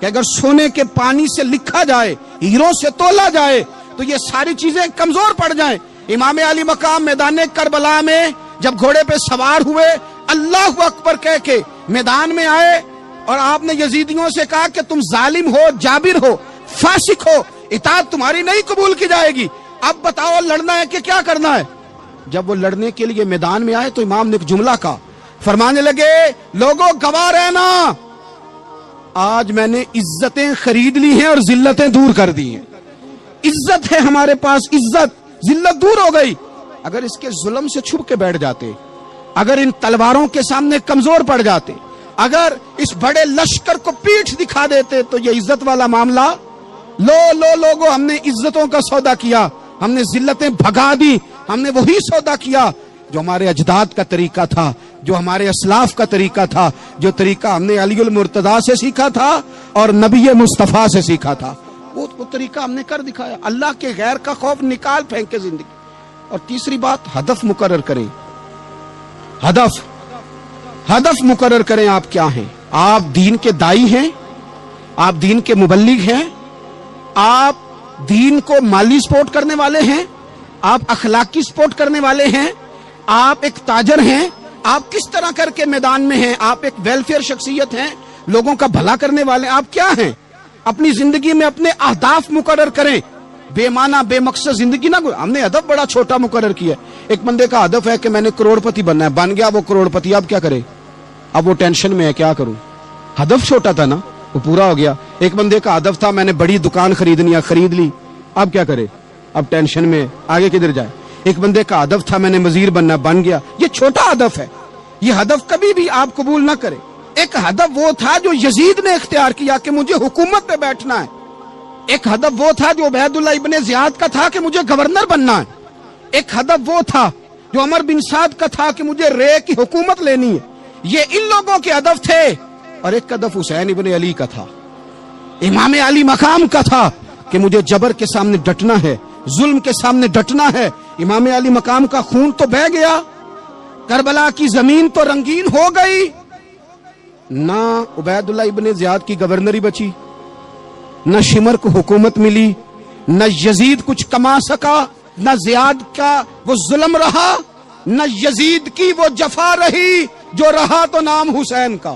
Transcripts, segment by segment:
کہ اگر سونے کے پانی سے لکھا جائے، ہیروں سے تولا جائے تو یہ ساری چیزیں کمزور پڑ جائیں۔ امام علی مقام میدان کربلا میں جب گھوڑے پہ سوار ہوئے، اللہ اکبر کہہ کے میدان میں آئے، اور آپ نے یزیدیوں سے کہا کہ تم ظالم ہو، جابر ہو، فاسق ہو، اطاعت تمہاری نہیں قبول کی جائے گی، اب بتاؤ لڑنا ہے کہ کیا کرنا ہے۔ جب وہ لڑنے کے لیے میدان میں آئے تو امام نے ایک جملہ کہا، فرمانے لگے لوگوں گواہ رہنا، آج میں نے عزتیں خرید لی ہیں اور ذلتیں دور کر دی ہیں۔ عزت ہے ہمارے پاس، عزت، ذلت دور ہو گئی۔ اگر اس کے ظلم سے چھپ کے بیٹھ جاتے، اگر ان تلواروں کے سامنے کمزور پڑ جاتے، اگر اس بڑے لشکر کو پیٹھ دکھا دیتے تو یہ عزت والا معاملہ لوگوں ہم نے عزتوں کا سودا کیا، ہم نے ذلتیں بھگا دی، ہم نے وہی سودا کیا جو ہمارے اجداد کا طریقہ تھا، جو ہمارے اسلاف کا طریقہ تھا، جو طریقہ ہم نے علی المرتضیٰ سے سیکھا تھا اور نبی مصطفیٰ سے سیکھا تھا، وہ طریقہ ہم نے کر دکھایا۔ اللہ کے غیر کا خوف نکال پھینکے زندگی۔ اور تیسری بات، ہدف مقرر کریں، ہدف مقرر کریں۔ آپ کیا ہیں؟ آپ دین کے دائی ہیں، آپ دین کے مبلغ ہیں، آپ دین کو مالی سپورٹ کرنے والے ہیں، آپ اخلاقی سپورٹ کرنے والے ہیں، آپ ایک تاجر ہیں، آپ کس طرح کر کے میدان میں ہیں، آپ ایک ویلفیئر شخصیت ہیں، لوگوں کا بھلا کرنے والے ہیں، آپ کیا ہیں؟ اپنی زندگی میں اپنے اہداف مقرر کریں، بے معنی بے مقصد زندگی نہ۔ ہم نے ہدف بڑا چھوٹا مقرر کیا۔ ایک بندے کا ہدف ہے کہ میں نے کروڑ پتی بننا ہے، بن گیا وہ کروڑ پتی، اب کیا کرے؟ اب وہ ٹینشن میں ہے، کیا کروں؟ ہدف چھوٹا تھا نا، وہ پورا ہو گیا۔ ایک بندے کا ہدف تھا میں نے بڑی دکان خریدنی ہے، خرید لی، اب کیا کرے؟ اب ٹینشن میں، آگے کدھر جائے؟ ایک بندے کا ہدف تھا میں نے وزیر بننا ہے، بن گیا۔ یہ چھوٹا ہدف ہے، یہ ہدف کبھی بھی آپ قبول نہ کریں۔ ایک ہدف وہ تھا جو یزید نے اختیار کیا کہ مجھے حکومت پہ بیٹھنا ہے۔ ایک ہدف وہ تھا جو عبید اللہ ابن زیاد کا تھا کہ مجھے گورنر بننا ہے۔ ایک ہدف وہ تھا جو عمر بن سعد کا تھا کہ مجھے رے کی حکومت لینی ہے۔ یہ ان لوگوں کے ہدف تھے۔ اور ایک ہدف حسین ابن علی کا تھا، امام علی مقام کا تھا کہ مجھے جبر کے سامنے ڈٹنا ہے، ظلم کے سامنے ڈٹنا ہے۔ امام علی مقام کا خون تو بہہ گیا، کربلا کی زمین تو رنگین ہو گئی، نہ عبید اللہ ابن زیاد کی گورنری بچی، نہ شمر کو حکومت ملی، نہ یزید کچھ کما سکا، نہ زیاد کا وہ ظلم رہا، نہ یزید کی وہ جفا رہی۔ جو رہا تو نام حسین کا،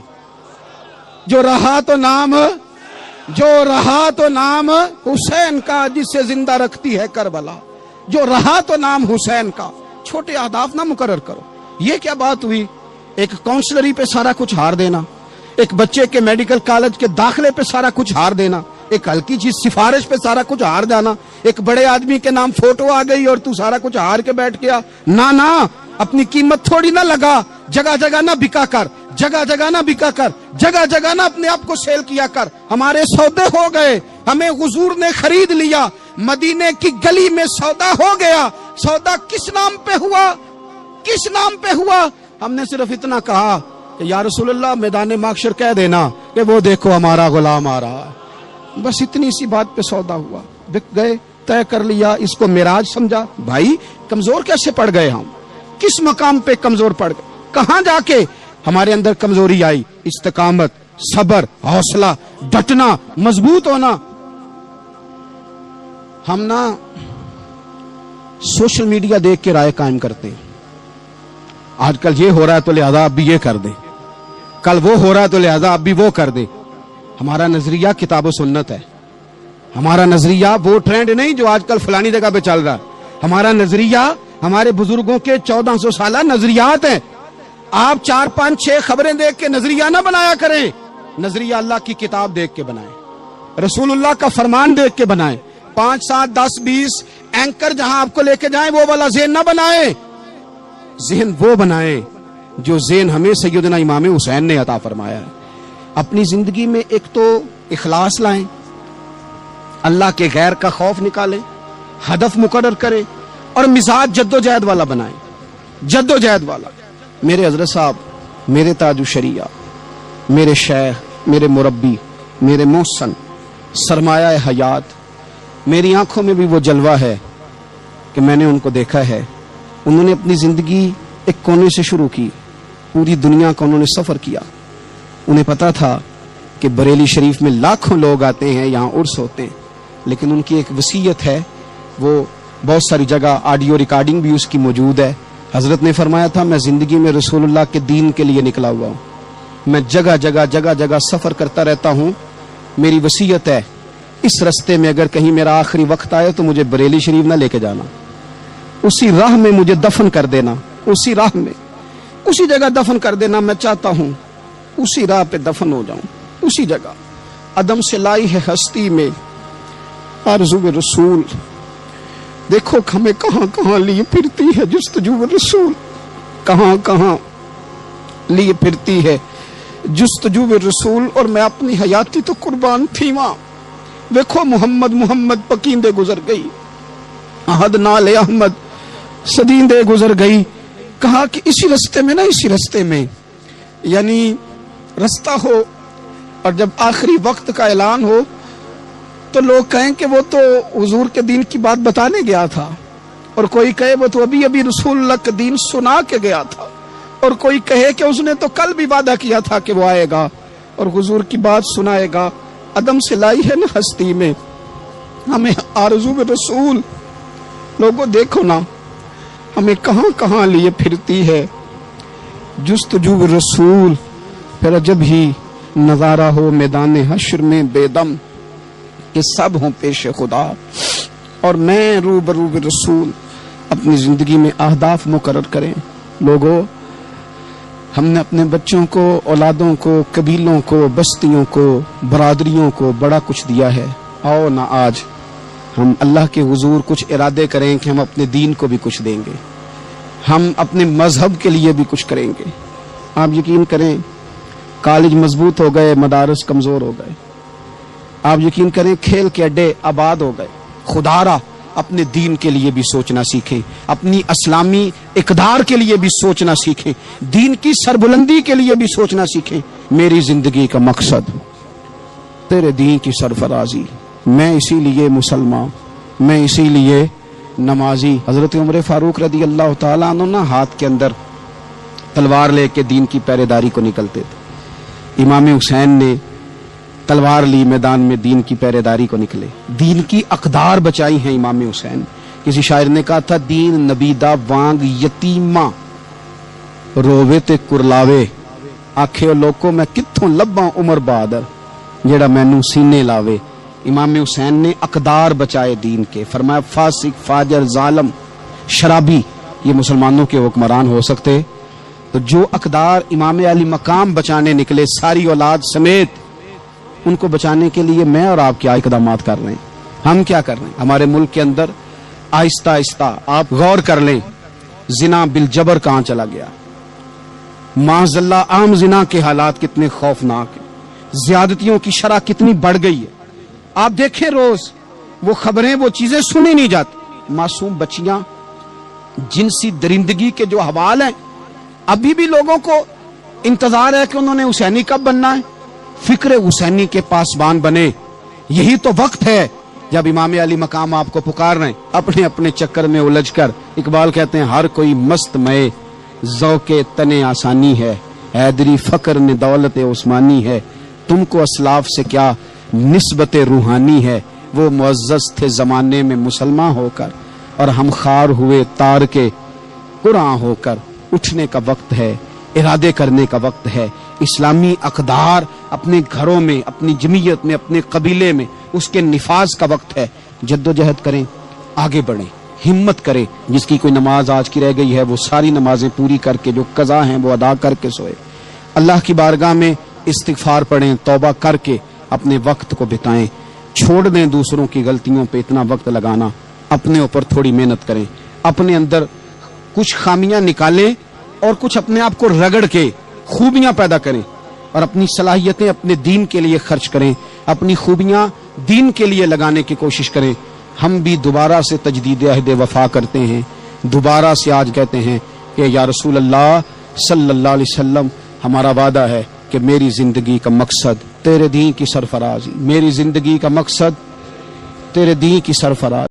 جو رہا تو نام حسین کا، جس سے زندہ رکھتی ہے کربلا، جو رہا تو نام حسین کا۔ چھوٹے اہداف نہ مقرر کرو۔ یہ کیا بات ہوئی؟ ایک کونسلری پہ سارا کچھ ہار دینا، ایک بچے کے میڈیکل کالج کے داخلے پہ سارا کچھ ہار دینا، ایک ہلکی چیز سفارش پہ سارا کچھ ہار جانا، ایک بڑے آدمی کے نام فوٹو آ گئی اور تو سارا کچھ ہار کے بیٹھ گیا۔ نہ، اپنی قیمت تھوڑی نہ لگا، جگہ جگہ نہ بکا کر، جگہ جگہ نہ بکا کر، جگہ جگہ نہ اپنے آپ کو سیل کیا کر۔ ہمارے سودے ہو گئے، ہمیں حضور نے خرید لیا، مدینے کی گلی میں سودا ہو گیا۔ سودا کس نام پہ ہوا؟ کس نام پہ ہوا؟ ہم نے صرف اتنا کہا کہ یا رسول اللہ میدان محشر کہہ دینا کہ وہ دیکھو ہمارا غلام آ رہا ہے، بس اتنی سی بات پہ سودا ہوا، بک گئے، طے کر لیا، اس کو معراج سمجھا۔ بھائی کمزور کیسے پڑ گئے ہم؟ کس مقام پہ کمزور پڑ گئے؟ کہاں جا کے ہمارے اندر کمزوری آئی؟ استقامت، صبر، حوصلہ، ڈٹنا، مضبوط ہونا۔ ہم نا سوشل میڈیا دیکھ کے رائے قائم کرتے ہیں، آج کل یہ ہو رہا ہے تو لہذا اب بھی یہ کر دیں، کل وہ ہو رہا ہے تو لہذا اب بھی وہ کر دیں۔ ہمارا نظریہ کتاب و سنت ہے، ہمارا نظریہ وہ ٹرینڈ نہیں جو آج کل فلانی جگہ پہ چل رہا ہے۔ ہمارا نظریہ ہمارے بزرگوں کے 1400 سالہ نظریات ہیں۔ آپ 4 5 6 خبریں دیکھ کے نظریہ نہ بنایا کریں، نظریہ اللہ کی کتاب دیکھ کے بنائیں، رسول اللہ کا فرمان دیکھ کے بنائیں۔ 5 7 10 20 اینکر جہاں آپ کو لے کے جائیں وہ والا ذہن نہ بنائیں، ذہن وہ بنائیں جو ذہن ہمیں سیدنا امام حسین نے عطا فرمایا ہے۔ اپنی زندگی میں ایک تو اخلاص لائیں، اللہ کے غیر کا خوف نکالیں، ہدف مقرر کریں اور مزاج جد و جہد والا بنائیں، جد و جہد والا۔ میرے حضرت صاحب، میرے تاج الشریعہ، میرے شیخ، میرے مربی، میرے محسن، سرمایہ حیات، میری آنکھوں میں بھی وہ جلوہ ہے کہ میں نے ان کو دیکھا ہے۔ انہوں نے اپنی زندگی ایک کونے سے شروع کی، پوری دنیا کا انہوں نے سفر کیا۔ انہیں پتا تھا کہ بریلی شریف میں لاکھوں لوگ آتے ہیں، یہاں عرس ہوتے ہیں، لیکن ان کی ایک وصیت ہے، وہ بہت ساری جگہ آڈیو ریکارڈنگ بھی اس کی موجود ہے۔ حضرت نے فرمایا تھا میں زندگی میں رسول اللہ کے دین کے لیے نکلا ہوا ہوں، میں جگہ جگہ سفر کرتا رہتا ہوں، میری وصیت ہے اس رستے میں اگر کہیں میرا آخری وقت آئے تو مجھے بریلی شریف نہ لے کے جانا، اسی راہ میں مجھے دفن کر دینا، اسی راہ میں اسی جگہ دفن کر دینا، میں چاہتا ہوں اسی راہ پہ دفن ہو جاؤں، اسی جگہ۔ عدم سے لائی ہے ہستی میں آرزو رسول، دیکھو ہمیں کہاں کہاں لیے پھرتی ہے جستجو رسول، کہاں کہاں لیے پھرتی ہے جستجو رسول، اور میں اپنی حیاتی تو قربان تھی وہاں۔ دیکھو محمد پکیندے گزر گئی، احد نال احمد صدیندے گزر گئی۔ کہا کہ اسی رستے میں یعنی رستہ ہو، اور جب آخری وقت کا اعلان ہو تو لوگ کہیں کہ وہ تو حضور کے دین کی بات بتانے گیا تھا، اور کوئی کہے وہ تو ابھی رسول اللہ کا دین سنا کے گیا تھا، اور کوئی کہے کہ اس نے تو کل بھی وعدہ کیا تھا کہ وہ آئے گا اور حضور کی بات سنائے گا۔ عدم سے لائی ہے نا ہستی میں ہمیں آرزو رسول، لوگوں دیکھو نا ہمیں کہاں کہاں لیے پھرتی ہے جستجو رسول۔ پھر جب ہی نظارہ ہو میدان حشر میں بے دم کہ سب ہوں پیش خدا، اور میں روبرو رسول۔ اپنی زندگی میں اہداف مقرر کریں لوگوں۔ ہم نے اپنے بچوں کو، اولادوں کو، قبیلوں کو، بستیوں کو، برادریوں کو بڑا کچھ دیا ہے، آؤ نہ آج ہم اللہ کے حضور کچھ ارادے کریں کہ ہم اپنے دین کو بھی کچھ دیں گے، ہم اپنے مذہب کے لیے بھی کچھ کریں گے۔ آپ یقین کریں کالج مضبوط ہو گئے، مدارس کمزور ہو گئے، آپ یقین کریں کھیل کے اڈے آباد ہو گئے۔ خدا را اپنے دین کے لیے بھی سوچنا سیکھیں، اپنی اسلامی اقدار کے لیے بھی سوچنا سیکھیں، دین کی سربلندی کے لیے بھی سوچنا سیکھیں۔ میری زندگی کا مقصد تیرے دین کی سرفرازی، میں اسی لیے مسلمان، میں اسی لیے نمازی۔ حضرت عمر فاروق رضی اللہ تعالیٰ عنہ نا ہاتھ کے اندر تلوار لے کے دین کی پہرے داری کو نکلتے تھے۔ امام حسین نے تلوار لی، میدان میں دین کی پہرے داری کو نکلے، دین کی اقدار بچائی ہیں امام حسین۔ کسی شاعر نے کہا تھا دین نبیدہ وانگ یتیماں رووے تے کرلاوے، آکھے لوکو میں کتھوں لباں عمر بہادر جیڑا مینوں سینے لاوے۔ امام حسین نے اقدار بچائے دین کے، فرمایا فاسق، فاجر، ظالم، شرابی یہ مسلمانوں کے حکمران ہو سکتے؟ تو جو اقدار امام علی مقام بچانے نکلے ساری اولاد سمیت، ان کو بچانے کے لیے میں اور آپ کیا اقدامات کر رہے ہیں؟ ہم کیا کر رہے ہیں؟ ہمارے ملک کے اندر آہستہ آہستہ آپ غور کر لیں، زنا بالجبر کہاں چلا گیا، معاذ اللہ عام زنا کے حالات کتنے خوفناک ہیں، زیادتیوں کی شرح کتنی بڑھ گئی ہے۔ آپ دیکھیں روز وہ خبریں، وہ چیزیں سنی نہیں جاتی، معصوم بچیاں، جنسی درندگی کے جو حوال ہیں، ابھی بھی لوگوں کو انتظار ہے کہ انہوں نے حسینی کب بننا ہے، فکر حسینی کے پاسبان بنے۔ یہی تو وقت ہے جب امام علی مقام آپ کو پکار رہے ہیں، اپنے اپنے چکر میں الجھ کر۔ اقبال کہتے ہیں ہر کوئی مست مئے ذوق تنے آسانی ہے، حیدری فقر نے دولت عثمانی ہے، تم کو اسلاف سے کیا نسبت روحانی ہے، وہ معزز تھے زمانے میں مسلمان ہو کر، اور ہم خار ہوئے تار کے قرآن ہو کر۔ اٹھنے کا وقت ہے، ارادے کرنے کا وقت ہے، اسلامی اقدار اپنے گھروں میں، اپنی جمعیت میں، اپنے قبیلے میں اس کے نفاذ کا وقت ہے۔ جد و جہد کریں، آگے بڑھیں، ہمت کریں۔ جس کی کوئی نماز آج کی رہ گئی ہے وہ ساری نمازیں پوری کر کے، جو قضا ہیں وہ ادا کر کے سوئے، اللہ کی بارگاہ میں استغفار پڑھیں، توبہ کر کے اپنے وقت کو بتائیں، چھوڑ دیں دوسروں کی غلطیوں پہ اتنا وقت لگانا، اپنے اوپر تھوڑی محنت کریں، اپنے اندر کچھ خامیاں نکالیں اور کچھ اپنے آپ کو رگڑ کے خوبیاں پیدا کریں، اور اپنی صلاحیتیں اپنے دین کے لیے خرچ کریں، اپنی خوبیاں دین کے لیے لگانے کی کوشش کریں۔ ہم بھی دوبارہ سے تجدید عہد وفا کرتے ہیں، دوبارہ سے آج کہتے ہیں کہ یا رسول اللہ صلی اللہ علیہ وسلم، ہمارا وعدہ ہے کہ میری زندگی کا مقصد تیرے دین کی سرفرازی، میری زندگی کا مقصد تیرے دین کی سرفرازی۔